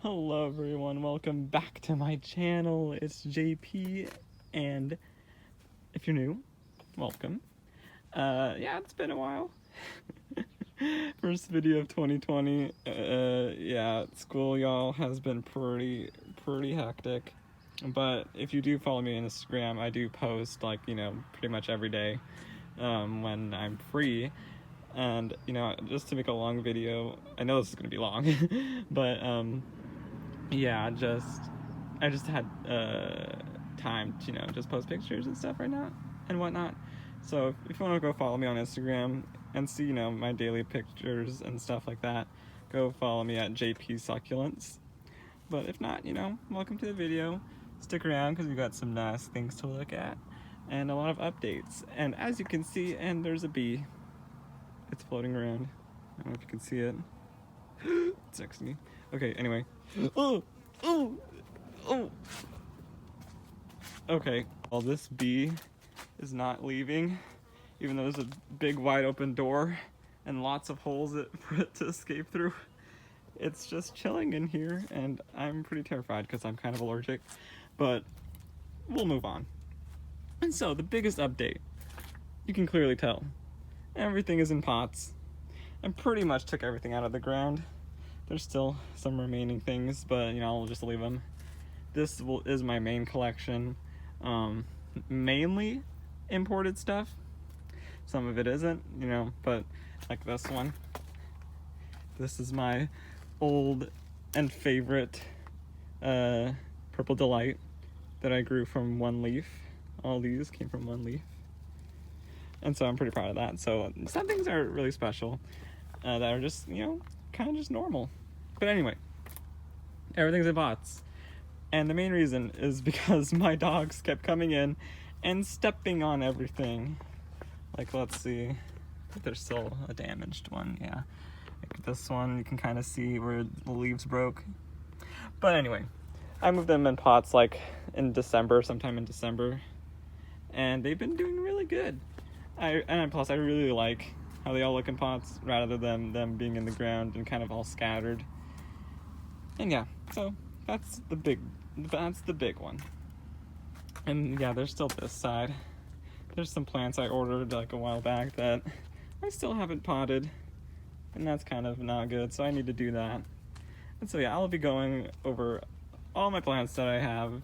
Hello everyone, welcome back to my channel. It's JP, and if you're new, welcome. Yeah, it's been a while. First video of 2020. Yeah, school, y'all, has been pretty hectic. But if you do follow me on Instagram, I do post, like, pretty much every day when I'm free. And, just to make a long video, I know this is going to be long, but, yeah, I just had time to, just post pictures and stuff right now and whatnot. So if you want to go follow me on Instagram and see, my daily pictures and stuff like that, go follow me at JP Succulents. But if not, welcome to the video. Stick around because we got some nice things to look at and a lot of updates. And as you can see, and there's a bee. It's floating around. I don't know if you can see it. It's next to me. Okay, anyway. Oh! Okay, well, this bee is not leaving, even though there's a big wide open door and lots of holes for it to escape through. It's just chilling in here, and I'm pretty terrified because I'm kind of allergic, but we'll move on. And so, the biggest update, you can clearly tell, everything is in pots. I pretty much took everything out of the ground. There's still some remaining things, but I'll just leave them. This is my main collection. Mainly imported stuff. Some of it isn't, but like this one. This is my old and favorite Purple Delight that I grew from one leaf. All these came from one leaf. And so I'm pretty proud of that. So some things are really special that are just, kind of just normal. But anyway, everything's in pots. And the main reason is because my dogs kept coming in and stepping on everything. Like, let's see. There's still a damaged one, yeah. Like this one, you can kind of see where the leaves broke. But anyway, I moved them in pots like in December, sometime in December. And they've been doing really good. Plus, I really like how they all look in pots rather than them being in the ground and kind of all scattered. And yeah, so that's the big one. And yeah, there's still this side. There's some plants I ordered like a while back that I still haven't potted, and that's kind of not good, so I need to do that. And so yeah, I'll be going over all my plants that I have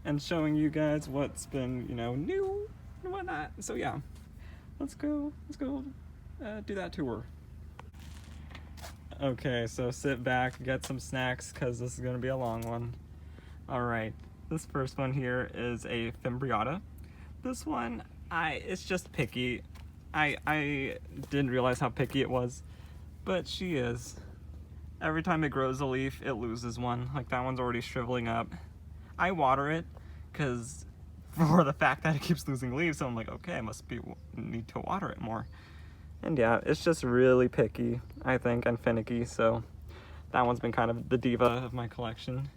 and showing you guys what's been, new and whatnot. So yeah, let's go do that tour. Okay, so sit back, get some snacks, because this is going to be a long one. Alright, this first one here is a Fimbriata. This one, it's just picky. I didn't realize how picky it was, but she is. Every time it grows a leaf, it loses one. Like, that one's already shriveling up. I water it, because for the fact that it keeps losing leaves, so I'm like, okay, I need to water it more. And yeah, it's just really picky, I think, and finicky, so that one's been kind of the diva of my collection.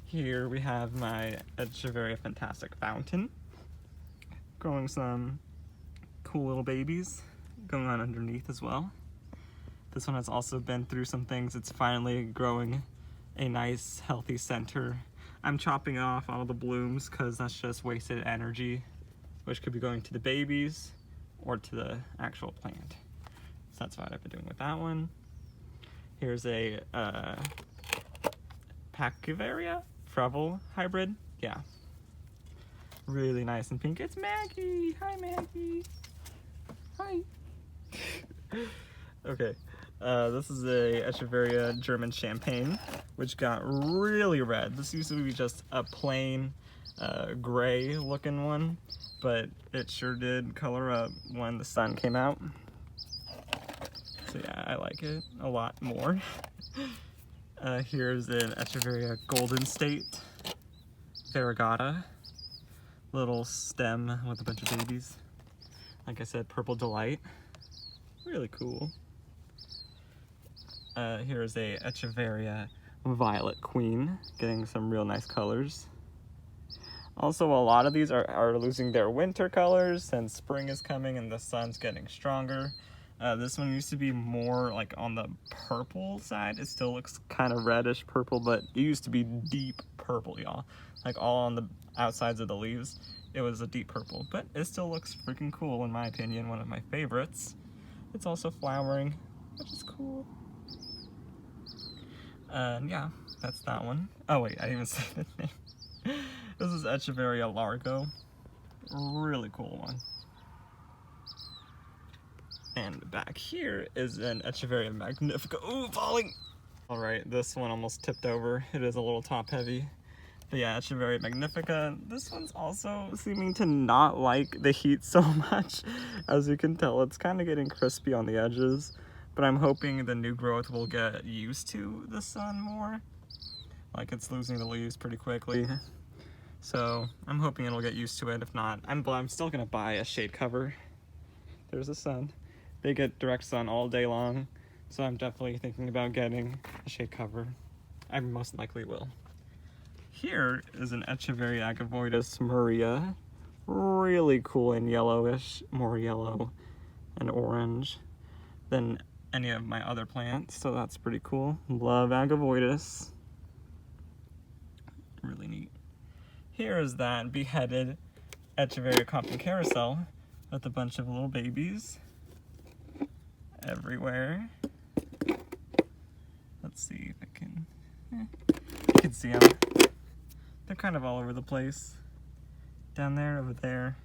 Here we have my Echeveria Fantastic Fountain, growing some cool little babies going on underneath as well. This one has also been through some things. It's finally growing a nice, healthy center. I'm chopping off all the blooms because that's just wasted energy, which could be going to the babies or to the actual plant. So that's what I've been doing with that one. Here's a Pachyphytum Frevel hybrid. Yeah. Really nice and pink. It's Maggie! Hi, Maggie! Hi! Okay. This is a Echeveria German Champagne, which got really red. This used to be just a plain gray looking one, but it sure did color up when the sun came out. So yeah, I like it a lot more. Here's an Echeveria Golden State Variegata. Little stem with a bunch of babies. Like I said, Purple Delight. Really cool. Here's a Echeveria Violet Queen, getting some real nice colors. Also, a lot of these are losing their winter colors since spring is coming and the sun's getting stronger. This one used to be more like on the purple side. It still looks kind of reddish purple, but it used to be deep purple, y'all. Like all on the outsides of the leaves, it was a deep purple, but it still looks freaking cool in my opinion, one of my favorites. It's also flowering, which is cool. And yeah, that's that one. Oh wait, I didn't even say the name. This is Echeveria Largo. Really cool one. And back here is an Echeveria Magnifica. Ooh, falling! Alright, this one almost tipped over. It is a little top heavy. But yeah, Echeveria Magnifica. This one's also seeming to not like the heat so much. As you can tell, it's kind of getting crispy on the edges. But I'm hoping the new growth will get used to the sun more. Like it's losing the leaves pretty quickly. So I'm hoping it'll get used to it. If not, I'm still gonna buy a shade cover. There's the sun. They get direct sun all day long, so I'm definitely thinking about getting a shade cover. I most likely will. Here is an Echeveria Avoidus Maria. Really cool and yellowish, more yellow and orange than any of my other plants, so that's pretty cool. Love Agavoidus. Really neat. Here is that beheaded Echeveria Compton Carousel with a bunch of little babies everywhere. Let's see if I can, you can see them. They're kind of all over the place. Down there, over there.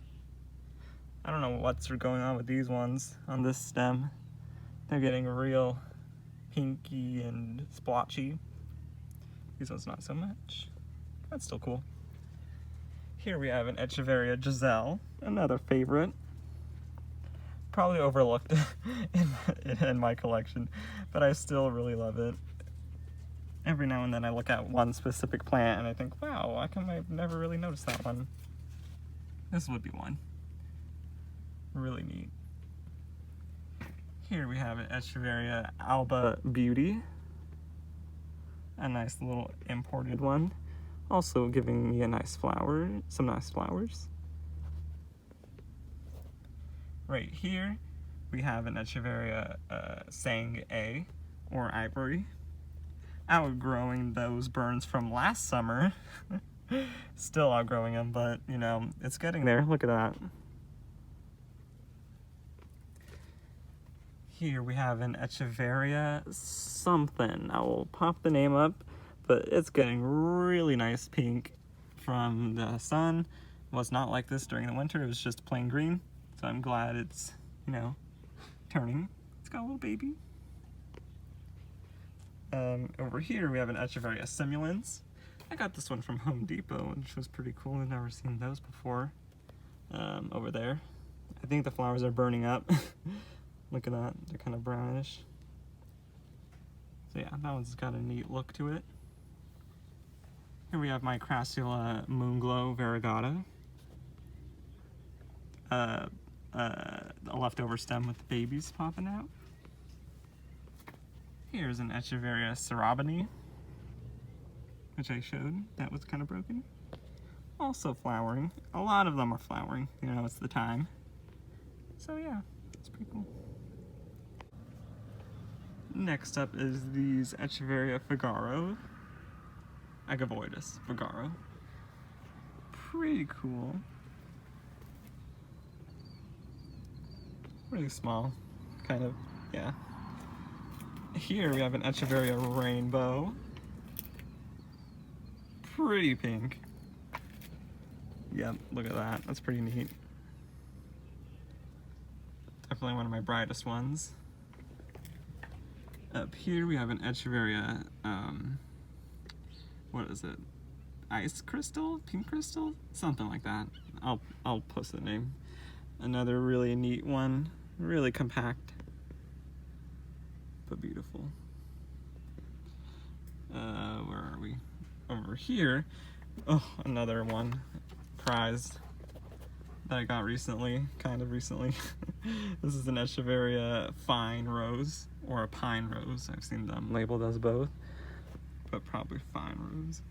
I don't know what's going on with these ones on this stem. They're getting real pinky and splotchy. These ones not so much. That's still cool. Here we have an Echeveria Giselle, another favorite. Probably overlooked in my collection, but I still really love it. Every now and then I look at one specific plant and I think, wow, how come I've never really noticed that one? This would be one. Really neat. Here we have an Echeveria Alba Beauty. A nice little imported one. Also giving me a nice flower, some nice flowers. Right here, we have an Echeveria Sang A, or Ivory. Outgrowing those burns from last summer. Still outgrowing them, but you know, it's getting there. Look at that. Here we have an Echeveria something. I will pop the name up, but it's getting really nice pink from the sun. It was not like this during the winter, it was just plain green. So I'm glad it's, you know, turning. It's got a little baby. Over here we have an Echeveria Simulans. I got this one from Home Depot, which was pretty cool. I've never seen those before. Over there. I think the flowers are burning up. Look at that, they're kind of brownish. So yeah, that one's got a neat look to it. Here we have my Crassula Moonglow Variegata. A leftover stem with babies popping out. Here's an Echeveria Robin, which I showed. That was kind of broken. Also flowering. A lot of them are flowering. You know, it's the time. So yeah, it's pretty cool. Next up is these Echeveria Figaro. Agavoidus Figaro. Pretty cool. Really small, kind of, yeah. Here we have an Echeveria Rainbow. Pretty pink. Yep, look at that, that's pretty neat. Definitely one of my brightest ones. Up here we have an Echeveria, what is it? Ice crystal? Pink crystal? Something like that. I'll post the name. Another really neat one. Really compact, but beautiful. Where are we? Over here. Oh, another one. Prized that I got recently, kind of recently. This is an Echeveria Fine Rose, or a Pine Rose. I've seen them labeled as both, but probably Fine Rose.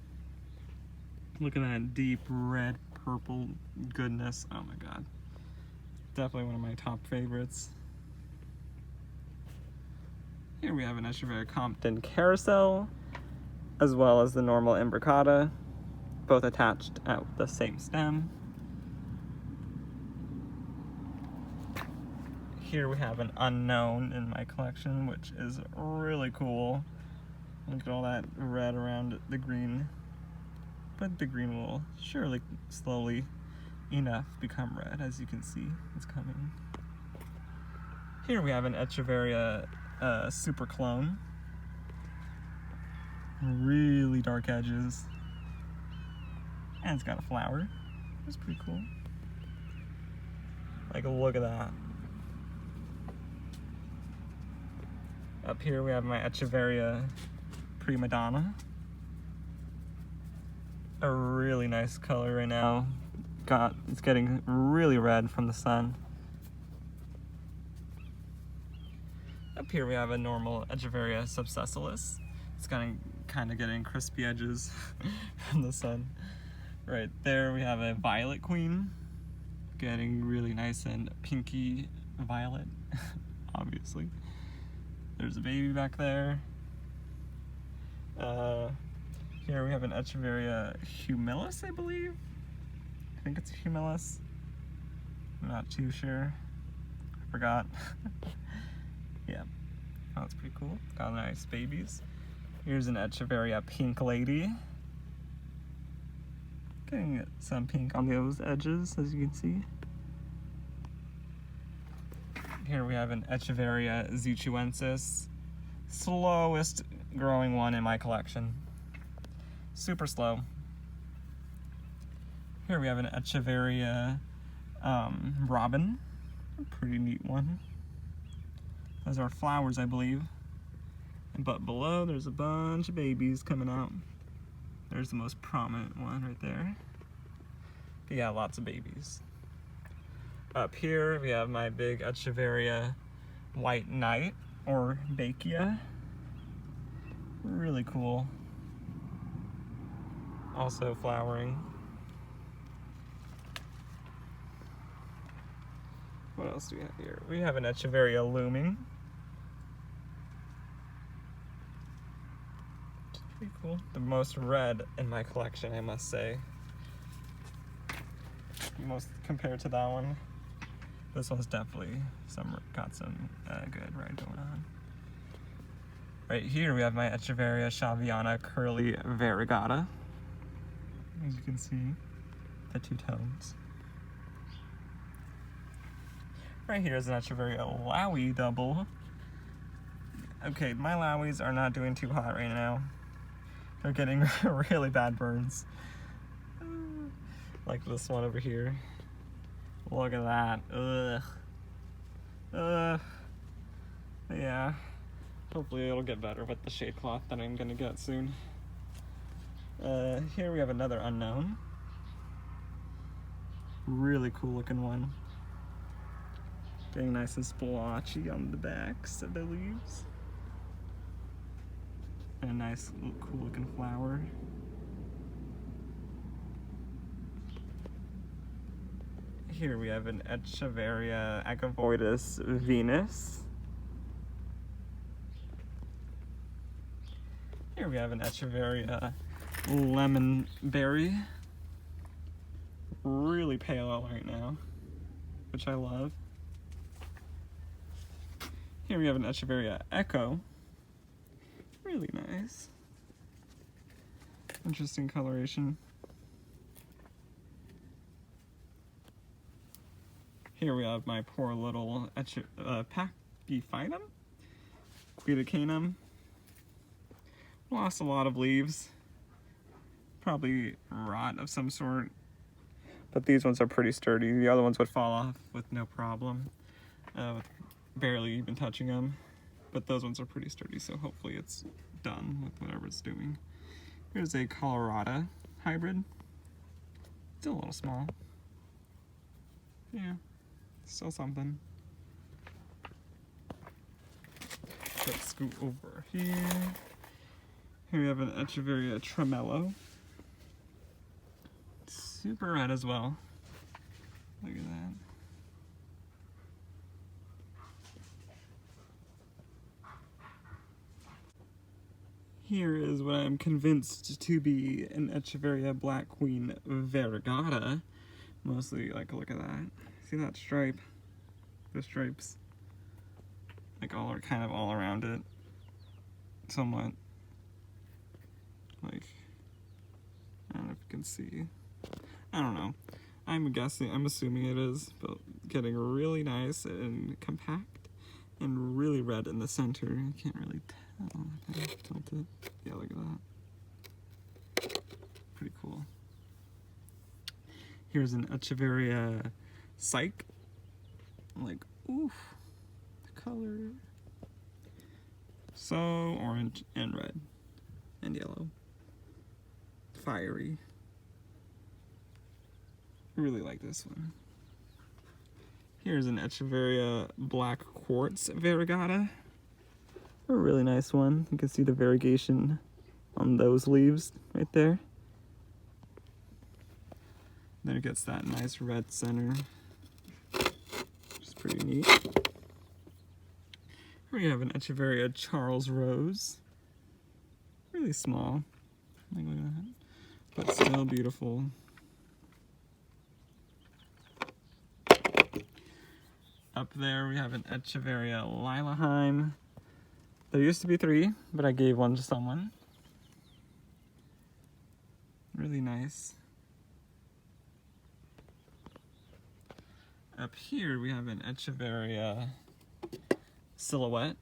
Look at that deep red purple goodness. Oh my god. Definitely one of my top favorites. Here we have an Echeveria Compton Carousel, as well as the normal Imbricata, both attached at the same stem. Here we have an unknown in my collection, which is really cool. Look at all that red around the green. But the green will surely, slowly enough, become red, as you can see. It's coming. Here we have an Echeveria Super Clone. Really dark edges. And it's got a flower. That's pretty cool. Like, look at that. Up here we have my Echeveria Primadonna. A really nice color right now. It's getting really red from the sun. Up here we have a normal Echeveria subsessilis. It's kind of getting crispy edges from the sun. Right there we have a violet queen, getting really nice and pinky violet, obviously. There's a baby back there. Here we have an Echeveria humilis, I believe. I think it's humilis. I'm not too sure. I forgot. Yeah. Oh, that's pretty cool. Got nice babies. Here's an Echeveria pink lady. Getting some pink on those edges, as you can see. Here we have an Echeveria Zuchuensis. Slowest growing one in my collection. Super slow. Here we have an Echeveria Robin. A pretty neat one. Those are flowers, I believe. But below, there's a bunch of babies coming out. There's the most prominent one right there. But yeah, lots of babies. Up here, we have my big Echeveria White Knight, or Bachia. Really cool. Also flowering. What else do we have here? We have an Echeveria Luming. Pretty cool. The most red in my collection, I must say. Most compared to that one. This one's definitely got some good red going on. Right here we have my Echeveria Shaviana Curly Variegata. As you can see, the two tones. Right here is an Echeveria Lowy double. Okay, my Lowies are not doing too hot right now. They're getting really bad burns. Like this one over here. Look at that. Ugh. Yeah. Hopefully it'll get better with the shade cloth that I'm gonna get soon. Here we have another unknown. Really cool looking one. Getting nice and splotchy on the backs of the leaves. And a nice, cool looking flower. Here we have an Echeveria Agavoidus Venus. Here we have an Echeveria Lemon Berry. Really pale right now, which I love. Here we have an Echeveria Echo. Really nice. Interesting coloration. Here we have my poor little Pachyphytum, Quidocanum. Lost a lot of leaves. Probably rot of some sort. But these ones are pretty sturdy. The other ones would fall off with no problem. With barely even touching them. But those ones are pretty sturdy, so hopefully it's done with whatever it's doing. Here's a Colorado hybrid. Still a little small. Yeah, still something. Let's scoot over here. Here we have an Echeveria Tremelo. Super red as well. Look at that. here is what I'm convinced to be an Echeveria Black Queen Variegata. Mostly, like, look at that. See that stripe? The stripes, like, all are kind of all around it. Somewhat, like, I don't know if you can see. I don't know. I'm assuming it is, but getting really nice and compact and really red in the center. I can't really tell. If I tilt it. Yeah, look at that. Pretty cool. Here's an Echeveria Psyche. Like, oof, the color. So orange and red and yellow. Fiery. Really like this one. Here's an Echeveria Black Quartz Variegata. A really nice one. You can see the variegation on those leaves right there. Then it gets that nice red center, which is pretty neat. Here we have an Echeveria Charles Rose. Really small. Like, look at that. But still beautiful. Up there we have an Echeveria Lilaheim. There used to be 3, but I gave one to someone. Really nice. Up here we have an Echeveria Silhouette.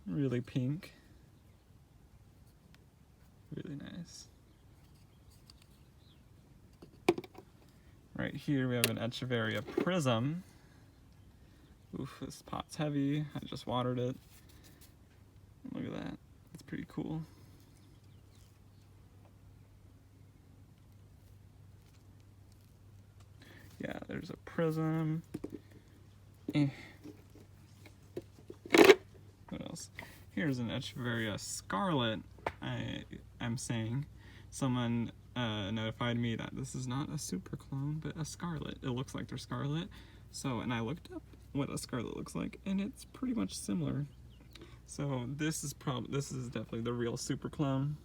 Really pink. Really nice. Right here we have an Echeveria Prism. Oof, this pot's heavy. I just watered it. Look at that. It's pretty cool. Yeah, there's a prism. What else? Here's an Echeveria Scarlet. I'm saying. Someone notified me that this is not a super clone, but a Scarlet. It looks like they're Scarlet. So, and I looked up what a Scarlet looks like, and it's pretty much similar. So this is definitely the real super clone.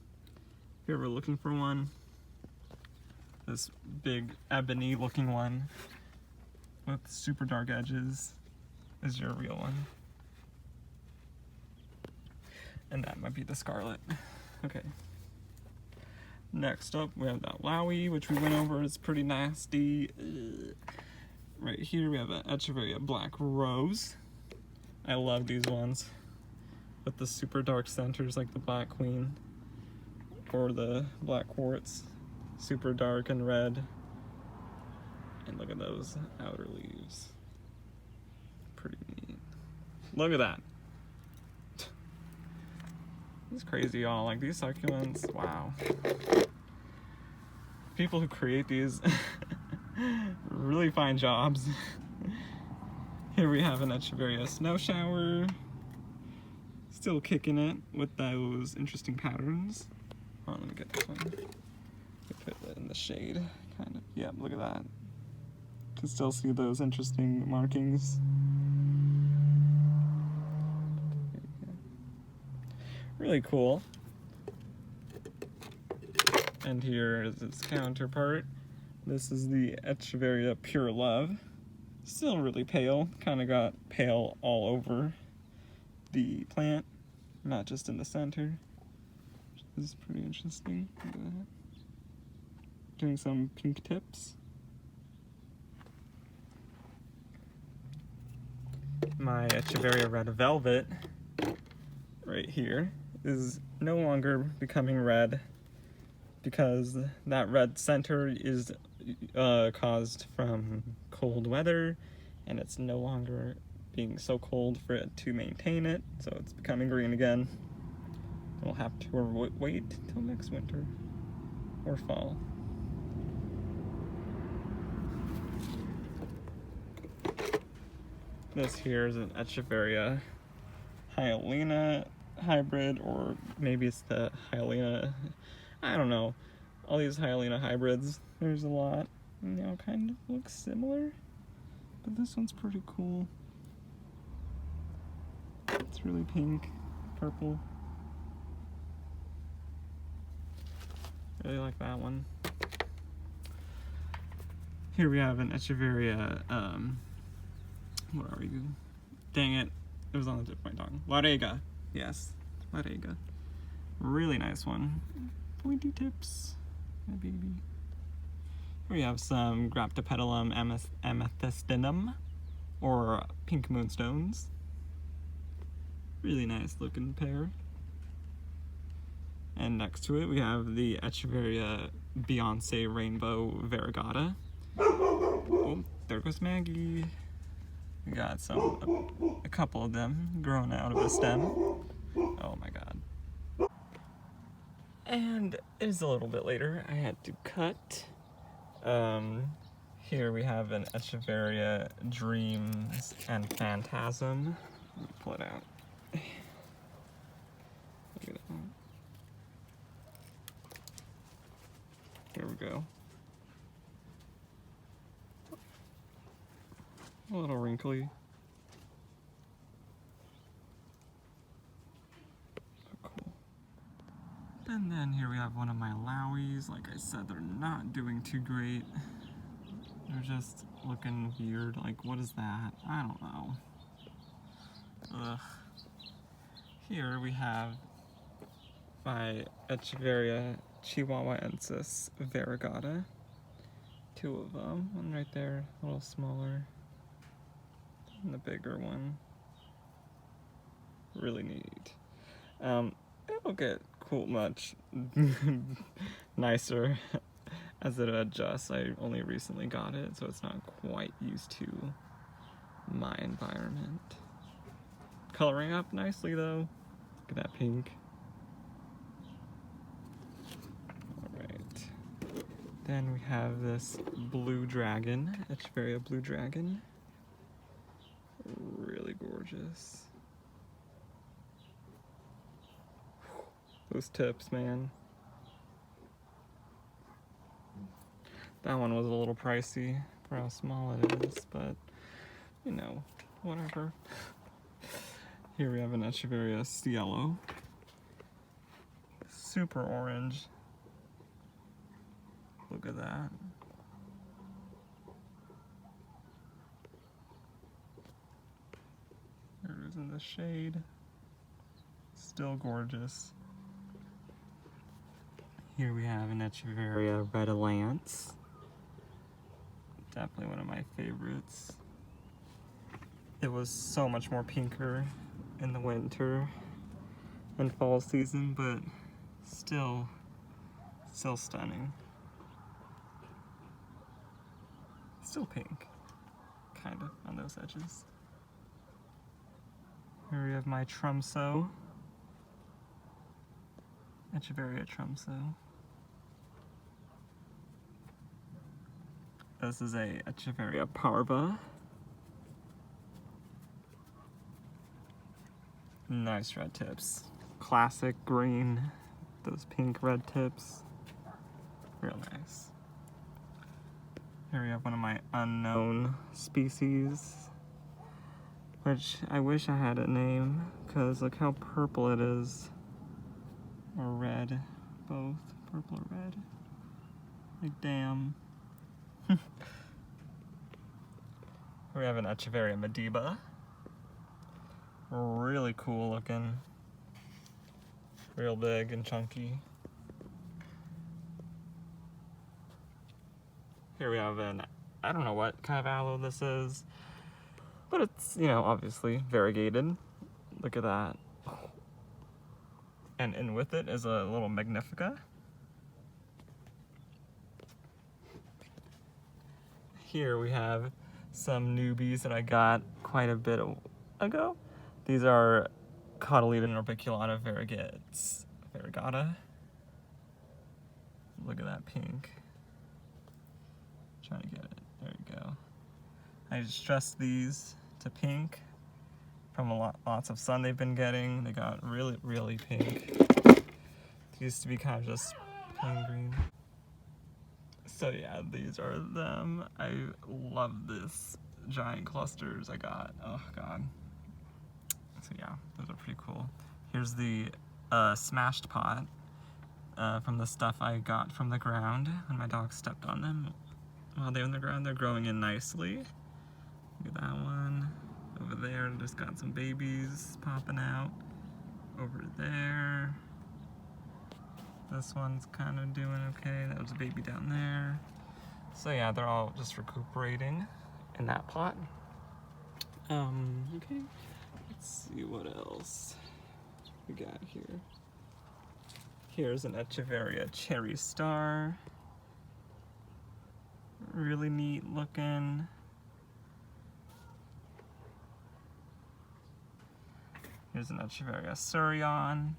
If you're ever looking for one, this big ebony looking one with super dark edges is your real one. And that might be the Scarlet. Okay. Next up, we have that Lowy, which we went over. It's pretty nasty. Ugh. Right here, we have an Echeveria Black Rose. I love these ones with the super dark centers, like the Black Queen or the Black Quartz. Super dark and red. And look at those outer leaves. Pretty neat. Look at that. It's crazy, y'all. Like, these succulents, wow. People who create these really fine jobs. Here we have an Echeveria Snow Shower. Still kicking it with those interesting patterns. Hold on, let me get this one. Put it in the shade, kind of. Yeah, look at that. You can still see those interesting markings. Really cool. And here is its counterpart. This is the Echeveria Pure Love. Still really pale. Kind of got pale all over the plant, not just in the center. This is pretty interesting. Look at that. Doing some pink tips. My Echeveria Red Velvet right here is no longer becoming red because that red center is caused from cold weather, and it's no longer being so cold for it to maintain it, so it's becoming green again. We'll have to wait till next winter or fall. This here is an Echeveria Hyalina hybrid, or maybe it's the Hyalina, I don't know. All these Hyalina hybrids, there's a lot, and they all kind of look similar, but this one's pretty cool. It's really pink, purple. Really like that one. Here we have an Echeveria, what are you? Dang it, it was on the tip of my tongue. Variegata, yes, Variegata. Really nice one. Pointy tips, my baby. Here we have some Graptopetalum amethystinum, or pink moonstones. Really nice looking pair. And next to it we have the Echeveria Beyonce Rainbow Variegata. Oh, there goes Maggie. We got a couple of them growing out of a stem. Oh my god. And it is a little bit later. I had to cut. Here we have an Echeveria Dreams and Phantasm. Let me pull it out. Look at that. Here we go. A little wrinkly. Oh, cool. And then here we have one of my Lowies. Like I said, they're not doing too great. They're just looking weird. Like, what is that? I don't know. Ugh. Here we have my Echeveria Chihuahuensis Variegata. Two of them. One right there, a little smaller. And the bigger one. Really neat. It'll get cool much nicer as it adjusts. I only recently got it, so it's not quite used to my environment. Coloring up nicely though. Look at that pink. Alright. Then we have this blue dragon, Echeveria blue dragon. Really gorgeous. Those tips, man. That one was a little pricey for how small it is, but you know, whatever. Here we have an Echeveria Cielo. Super orange. Look at that. There it is in the shade. Still gorgeous. Here we have an Echeveria Red Lance. Definitely one of my favorites. It was so much more pinker in the winter and fall season, but still stunning. Still pink, kind of, on those edges. Here we have my Trumso, Echeveria Trumso. This is a Echeveria Parva. Nice red tips. Classic green, those pink red tips. Real nice. Here we have one of my unknown species, which I wish I had a name, because look how purple it is. Or red, both, purple or red. Like, damn. We have an Echeveria Magnifica. Really cool looking. Real big and chunky. Here we have an, I don't know what kind of aloe this is, but it's, you know, obviously variegated. Look at that. And in with it is a little Magnifica. Here we have some newbies that I got quite a bit ago. These are Cotyledon orbiculata variegata. Look at that pink. Trying to get it. There you go. I just dressed these to pink from lots of sun they've been getting. They got really pink. They used to be kind of just plain green. So yeah, these are them. I love this giant clusters I got. Oh god. So yeah, those are pretty cool. Here's the smashed pot. from the stuff I got from the ground when my dog stepped on them. While they're in the ground, they're growing in nicely. Look at that one. Over there, just got some babies popping out. Over there. This one's kind of doing okay. That was a baby down there. So yeah, they're all just recuperating in that pot. Okay. Let's see what else we got here. Here's an Echeveria Cherry Star. Really neat looking. Here's an Echeveria Surion.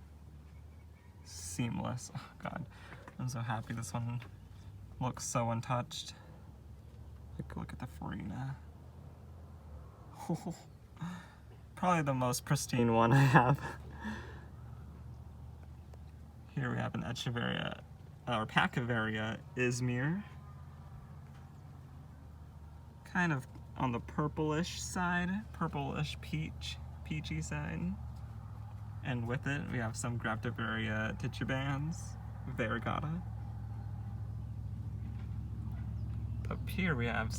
Seamless. Oh god, I'm so happy this one looks so untouched. Look at the Farina. Probably the most pristine one I have. Here we have an Echeveria, or Pachyphytum Izmir. Kind of on the purplish side, purplish peachy side. And with it, we have some Graptoperia Tichibans, Variegata. Up here we have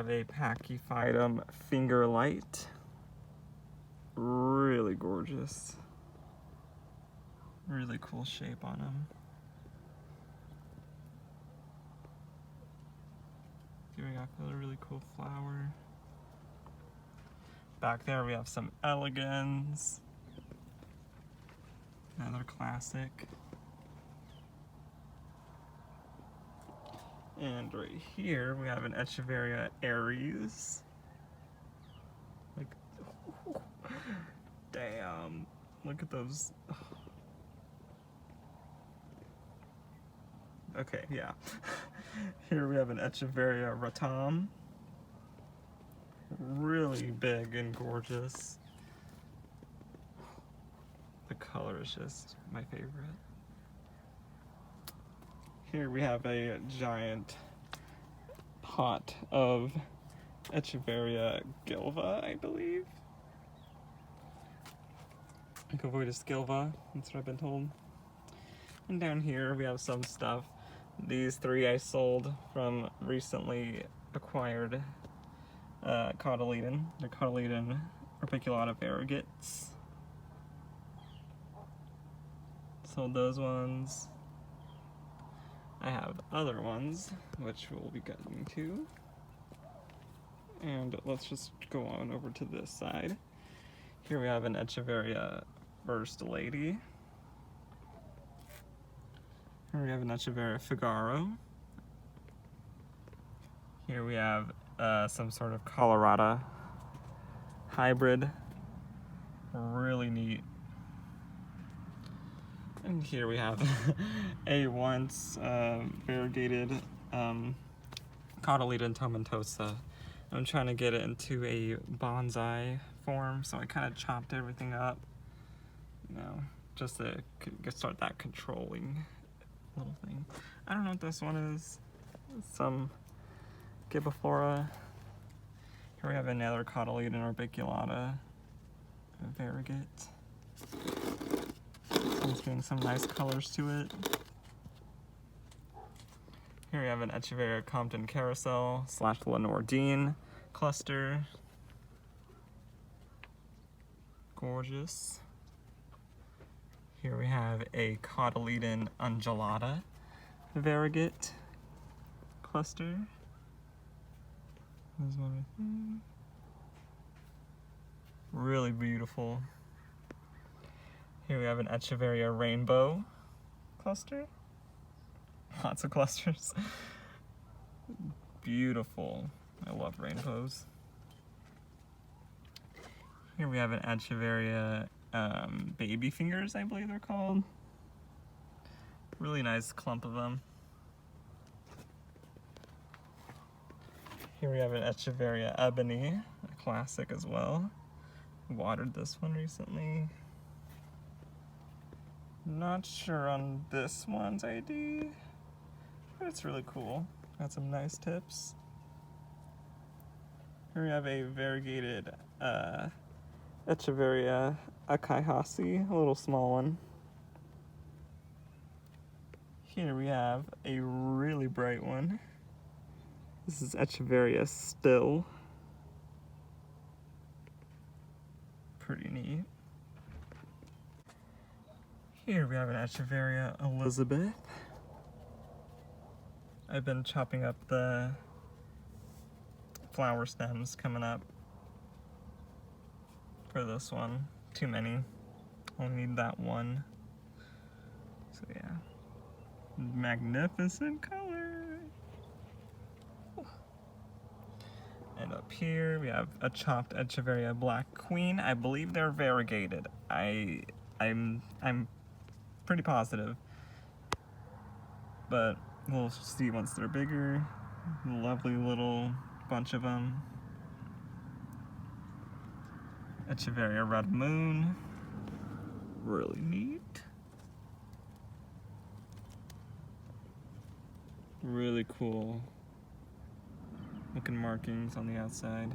a Pachyphytum Finger Light. Really gorgeous. Really cool shape on them. Here we got a really cool flower. Back there we have some Elegans. Another classic. And right here we have an Echeveria Aries. Like, damn, look at those. Okay, yeah. Here we have an Echeveria Ratam. Really big and gorgeous. The color is just my favorite. Here we have a giant pot of Echeveria Gilva, I believe. Echeveria Gilva, that's what I've been told. And down here we have some stuff. These three I sold from recently acquired cotyledon. They're cotyledon orbiculata variegates. Sold those ones. I have other ones, which we'll be getting to. And let's just go on over to this side. Here we have an Echeveria First Lady. Here we have an Echeveria Figaro. Here we have some sort of Colorado hybrid. Really neat. And here we have a once variegated cotyledon tomentosa. I'm trying to get it into a bonsai form, so I kind of chopped everything up, you know, just to start that controlling little thing. I don't know what this one is. Some Gibiflora. Here we have another cotyledon orbiculata variegate. It's getting some nice colors to it. Here we have an Echeveria Compton Carousel / Lenore Dean cluster. Gorgeous. Here we have a cotyledon undulata variegate cluster. There's one right there. Really beautiful. Here we have an Echeveria Rainbow cluster. Lots of clusters. Beautiful. I love rainbows. Here we have an Echeveria baby fingers, I believe they're called. Really nice clump of them. Here we have an Echeveria Ebony, a classic as well. Watered this one recently. Not sure on this one's ID, but it's really cool. Got some nice tips. Here we have a variegated Echeveria Akaihasi, a little small one. Here we have a really bright one. This is Echeveria Still. Pretty neat. Here we have an Echeveria Elizabeth. I've been chopping up the flower stems coming up for this one. Too many. Only need that one. So yeah. Magnificent color. And up here we have a chopped Echeveria Black Queen. I believe they're variegated. I'm pretty positive. But we'll see once they're bigger. Lovely little bunch of them. Echeveria Red Moon. Really neat. Really cool looking markings on the outside.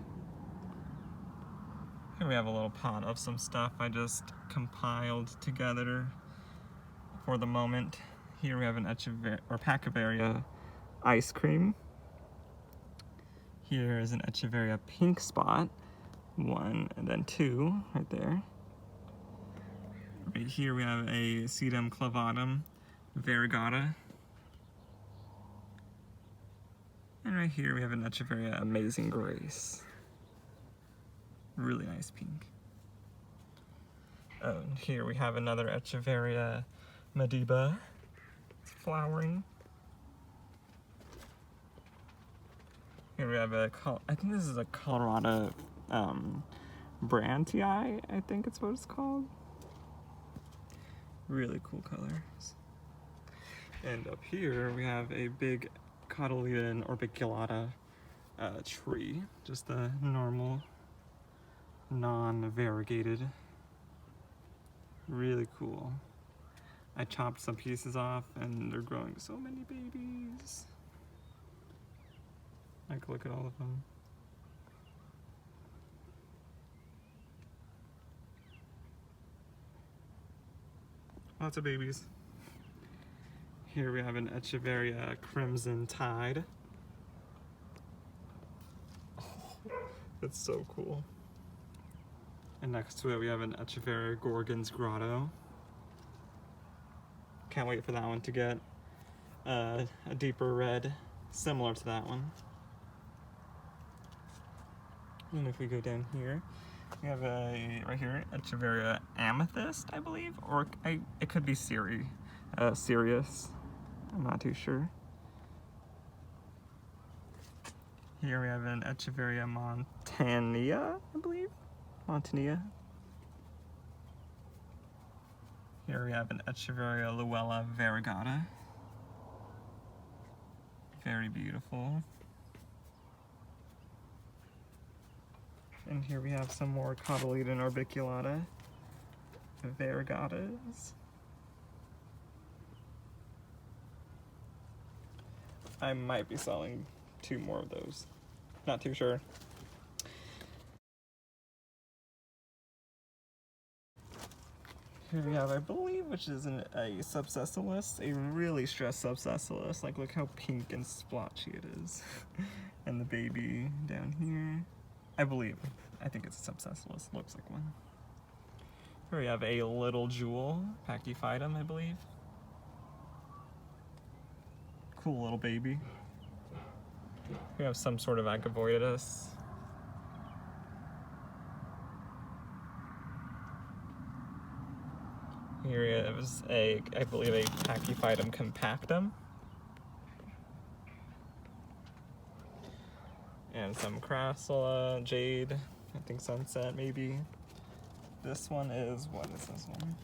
Here we have a little pot of some stuff I just compiled together for the moment. Here we have an Echeveria or Pachyphytum ice cream. Here is an Echeveria pink spot. 1 and then 2 right there. Right here we have a Sedum clavatum Variegata. And right here we have an Echeveria Amazing Grace. Really nice pink. And here we have another Echeveria Magnifica flowering. Here we have a, I think this is a Colorado Brantii, I think it's what it's called. Really cool colors. And up here we have a big Cotyledon orbiculata tree, just a normal, non-variegated. Really cool. I chopped some pieces off and they're growing so many babies. Like, look at all of them. Lots of babies. Here we have an Echeveria Crimson Tide. Oh, that's so cool. And next to it we have an Echeveria Gorgon's Grotto. Can't wait for that one to get a deeper red, similar to that one. And if we go down here, we have a, right here, Echeveria Amethyst, I believe, or it could be Sirius. I'm not too sure. Here we have an Echeveria Montania, I believe. Montania. Here we have an Echeveria Luella Variegata. Very beautiful. And here we have some more Cotyledon orbiculata Variegatas. I might be selling 2 more of those. Not too sure. Here we have, I believe, which is a subsessilus, a really stressed subsessilus. Like, look how pink and splotchy it is. And the baby down here. I think it's a subsessilus, looks like one. Here we have a little jewel, Pachyphytum, I believe. Cool little baby. We have some sort of Agavoides. Here is I believe a Pachyphytum compactum. And some Crassula, Jade, I think Sunset maybe. This one is, what is this one?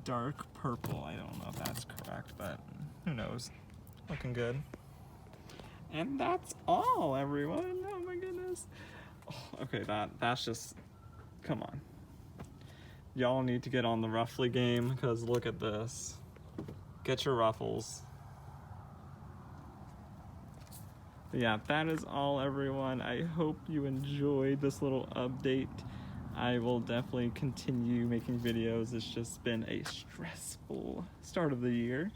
Dark purple, I don't know if that's correct, but who knows. Looking good. And that's all, everyone. Oh my goodness. Oh, okay, that's just, come on. Y'all need to get on the Ruffly game, because look at this. Get your ruffles. But yeah, that is all, everyone. I hope you enjoyed this little update. I will definitely continue making videos. It's just been a stressful start of the year.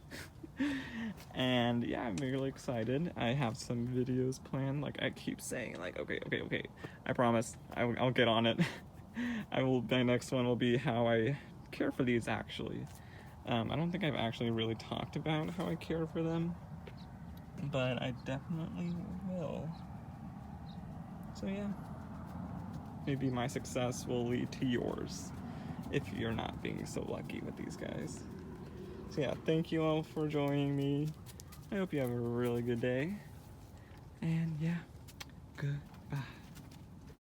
And yeah, I'm really excited. I have some videos planned. Like I keep saying, like, okay. I promise I'll get on it. My next one will be how I care for these, actually. I don't think I've actually really talked about how I care for them, but I definitely will. So yeah, maybe my success will lead to yours if you're not being so lucky with these guys. So yeah, thank you all for joining me. I hope you have a really good day. And yeah, goodbye.